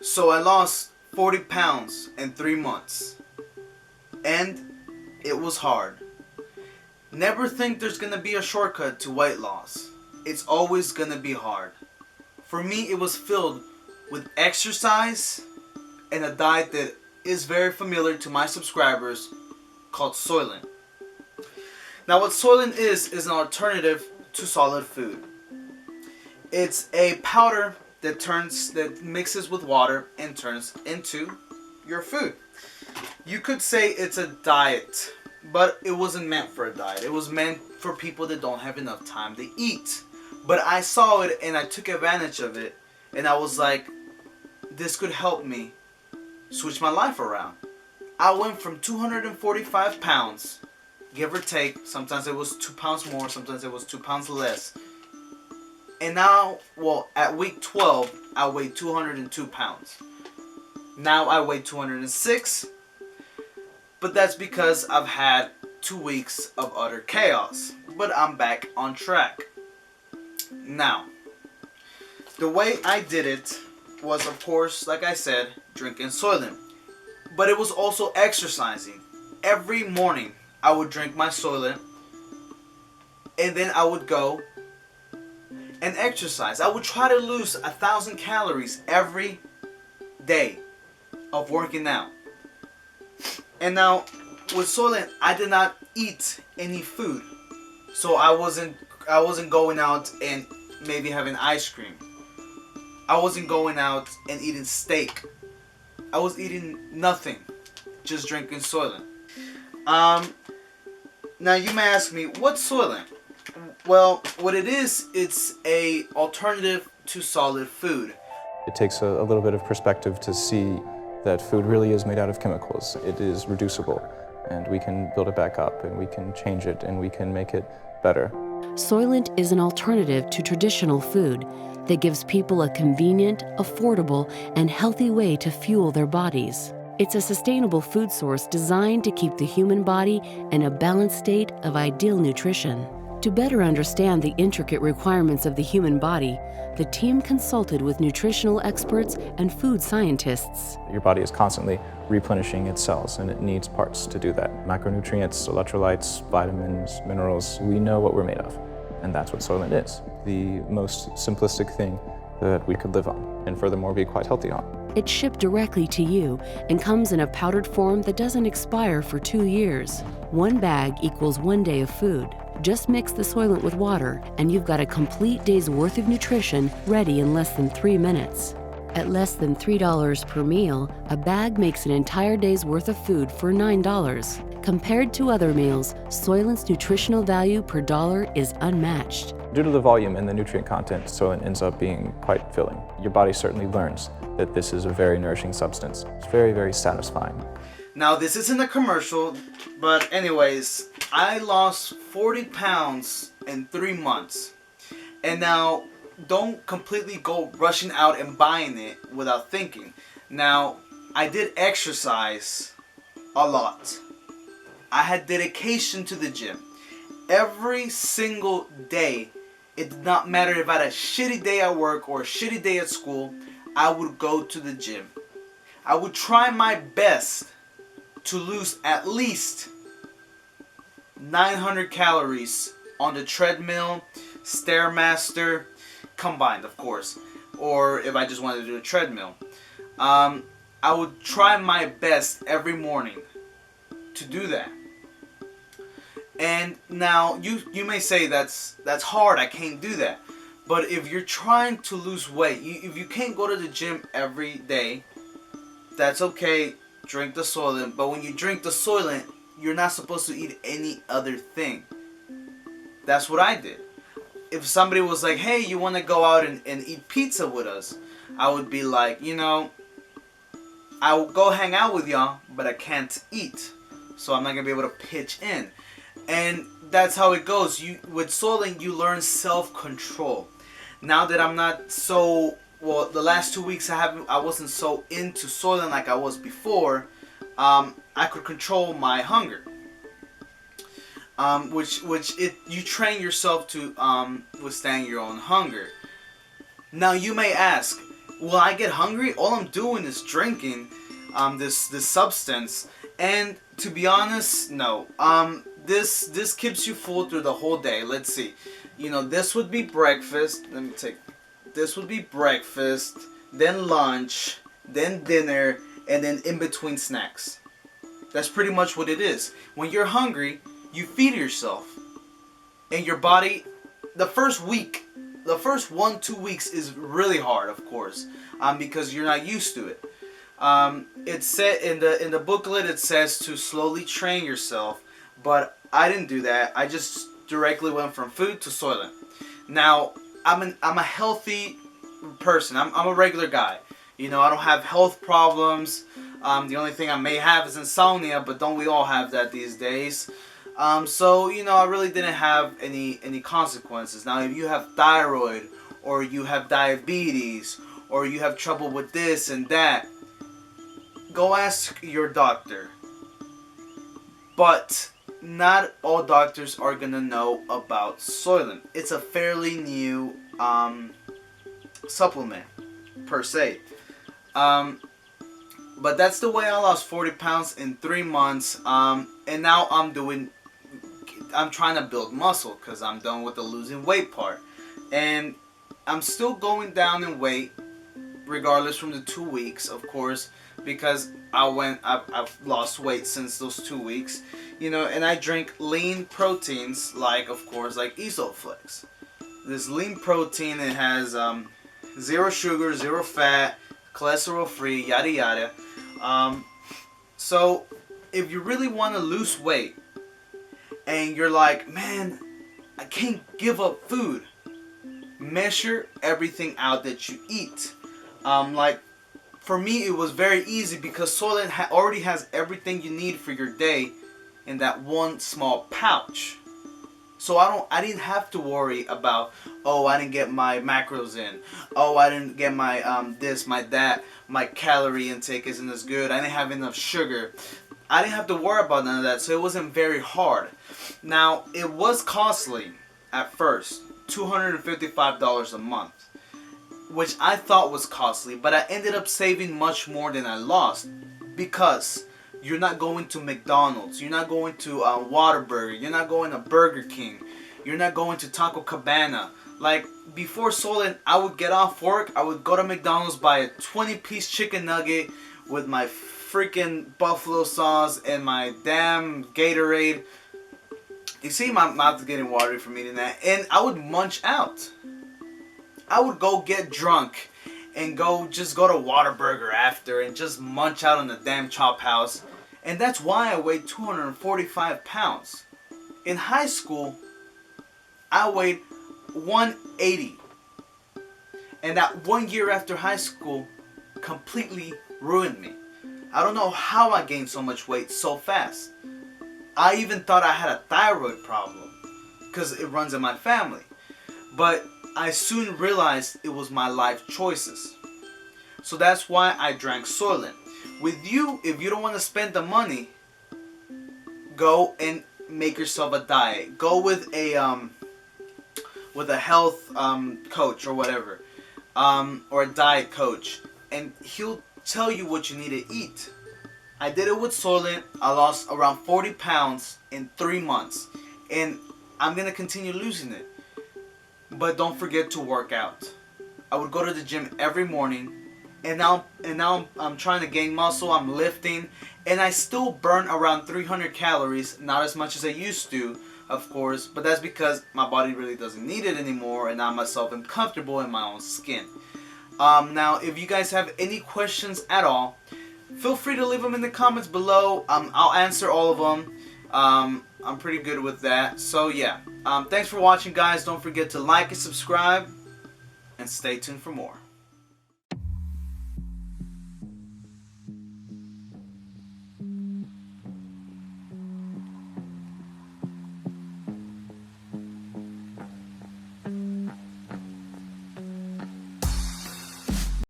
So I lost 40 pounds in 3 months. And it was hard. Never think there's gonna be a shortcut to weight loss. It's always gonna be hard. For me, it was filled with exercise and a diet that is very familiar to my subscribers called Soylent. Now what Soylent is an alternative to solid food. It's a powder that mixes with water and turns into your food. You could say it's a diet, but it wasn't meant for a diet. It was meant for people that don't have enough time to eat. But I saw it and I took advantage of it, and I was like, this could help me switch my life around. I went from 245 pounds, give or take. Sometimes it was 2 pounds more, sometimes it was 2 pounds less. And now, at week 12, I weighed 202 pounds. Now I weigh 206, but that's because I've had 2 weeks of utter chaos. But I'm back on track. Now, the way I did it was, of course, like I said, drinking Soylent. But it was also exercising. Every morning I would drink my Soylent, and then I would go and exercise. I would try to lose 1,000 calories every day of working out. And now with Soylent, I did not eat any food. So I wasn't going out and maybe having ice cream. I wasn't going out and eating steak. I was eating nothing, just drinking Soylent. Now you may ask me, what's Soylent? Well, what it is, it's a alternative to solid food. It takes a little bit of perspective to see that food really is made out of chemicals. It is reducible, and we can build it back up, and we can change it, and we can make it better. Soylent is an alternative to traditional food that gives people a convenient, affordable, and healthy way to fuel their bodies. It's a sustainable food source designed to keep the human body in a balanced state of ideal nutrition. To better understand the intricate requirements of the human body, the team consulted with nutritional experts and food scientists. Your body is constantly replenishing its cells, and it needs parts to do that. Macronutrients, electrolytes, vitamins, minerals, we know what we're made of, and that's what Soylent is. The most simplistic thing that we could live on, and furthermore be quite healthy on. It's shipped directly to you and comes in a powdered form that doesn't expire for 2 years. 1 bag equals 1 day of food. Just mix the Soylent with water, and you've got a complete day's worth of nutrition ready in less than 3 minutes. At less than $3 per meal, a bag makes an entire day's worth of food for $9. Compared to other meals, Soylent's nutritional value per dollar is unmatched. Due to the volume and the nutrient content, Soylent ends up being quite filling. Your body certainly learns that this is a very nourishing substance. It's very, very satisfying. Now, this isn't a commercial, but anyways, I lost 40 pounds in 3 months. And now, don't completely go rushing out and buying it without thinking. Now, I did exercise a lot. I had dedication to the gym. Every single day, it did not matter if I had a shitty day at work or a shitty day at school, I would go to the gym. I would try my best to lose at least 900 calories on the treadmill, Stairmaster, combined of course, or if I just wanted to do a treadmill. I would try my best every morning to do that. And now you may say that's hard, I can't do that. But if you're trying to lose weight, if you can't go to the gym every day, that's okay, drink the Soylent. But when you drink the Soylent, you're not supposed to eat any other thing. That's what I did. If somebody was like, hey, you want to go out and eat pizza with us, I would be like, I will go hang out with y'all, but I can't eat. So I'm not going to be able to pitch in. And that's how it goes. With Soylent, you learn self-control. Now that I'm not so, the last 2 weeks I wasn't so into Soylent like I was before, I could control my hunger. You train yourself to withstand your own hunger. Now you may ask, Will I get hungry? All I'm doing is drinking this substance, and to be honest, no. This keeps you full through the whole day. Let's see. This would be breakfast. Let me take. This would be breakfast, then lunch, then dinner, and then in between snacks. That's pretty much what it is. When you're hungry, you feed yourself, and your body, the first 1-2 weeks is really hard, of course, because you're not used to it. It said in the booklet, it says to slowly train yourself, but I didn't do that. I just directly went from food to Soylent. Now I'm a healthy person. I'm a regular guy. I don't have health problems. The only thing I may have is insomnia, but don't we all have that these days? So I really didn't have any consequences. Now, if you have thyroid, or you have diabetes, or you have trouble with this and that, go ask your doctor. But not all doctors are gonna know about Soylent. It's a fairly new supplement per se. But that's the way I lost 40 pounds in 3 months. And now I'm trying to build muscle because I'm done with the losing weight part. And I'm still going down in weight regardless from the 2 weeks, of course, because I've lost weight since those 2 weeks. And I drink lean proteins like Isoflex. This lean protein, it has 0 sugar, 0 fat, cholesterol free, yada yada. So if you really want to lose weight and you're like, man, I can't give up food, measure everything out that you eat. For me, it was very easy because Soylent already has everything you need for your day in that one small pouch. So I didn't have to worry about, oh, I didn't get my macros in. Oh, I didn't get my this, my that. My calorie intake isn't as good. I didn't have enough sugar. I didn't have to worry about none of that, so it wasn't very hard. Now, it was costly at first, $255 a month, which I thought was costly, but I ended up saving much more than I lost because you're not going to McDonald's, you're not going to Whataburger, you're not going to Burger King, you're not going to Taco Cabana. Like, before Soylent, I would get off work, I would go to McDonald's, buy a 20-piece chicken nugget with my freaking buffalo sauce and my damn Gatorade. You see, my mouth is getting watery from eating that. And I would munch out. I would go get drunk and go to Whataburger after and just munch out on the damn chop house. And that's why I weighed 245 pounds. In high school, I weighed 180. And that 1 year after high school completely ruined me. I don't know how I gained so much weight so fast. I even thought I had a thyroid problem because it runs in my family. But I soon realized it was my life choices. So that's why I drank Soylent. With you, if you don't want to spend the money, go and make yourself a diet. Go with a health coach or whatever, or a diet coach, and he'll tell you what you need to eat. I did it with Soylent. I lost around 40 pounds in 3 months, and I'm gonna continue losing it. But don't forget to work out. I would go to the gym every morning, and now I'm trying to gain muscle. I'm lifting, and I still burn around 300 calories. Not as much as I used to, of course, but that's because my body really doesn't need it anymore, and I myself am comfortable in my own skin. Now, if you guys have any questions at all, feel free to leave them in the comments below. I'll answer all of them. I'm pretty good with that. So yeah, thanks for watching, guys. Don't forget to like and subscribe, and stay tuned for more.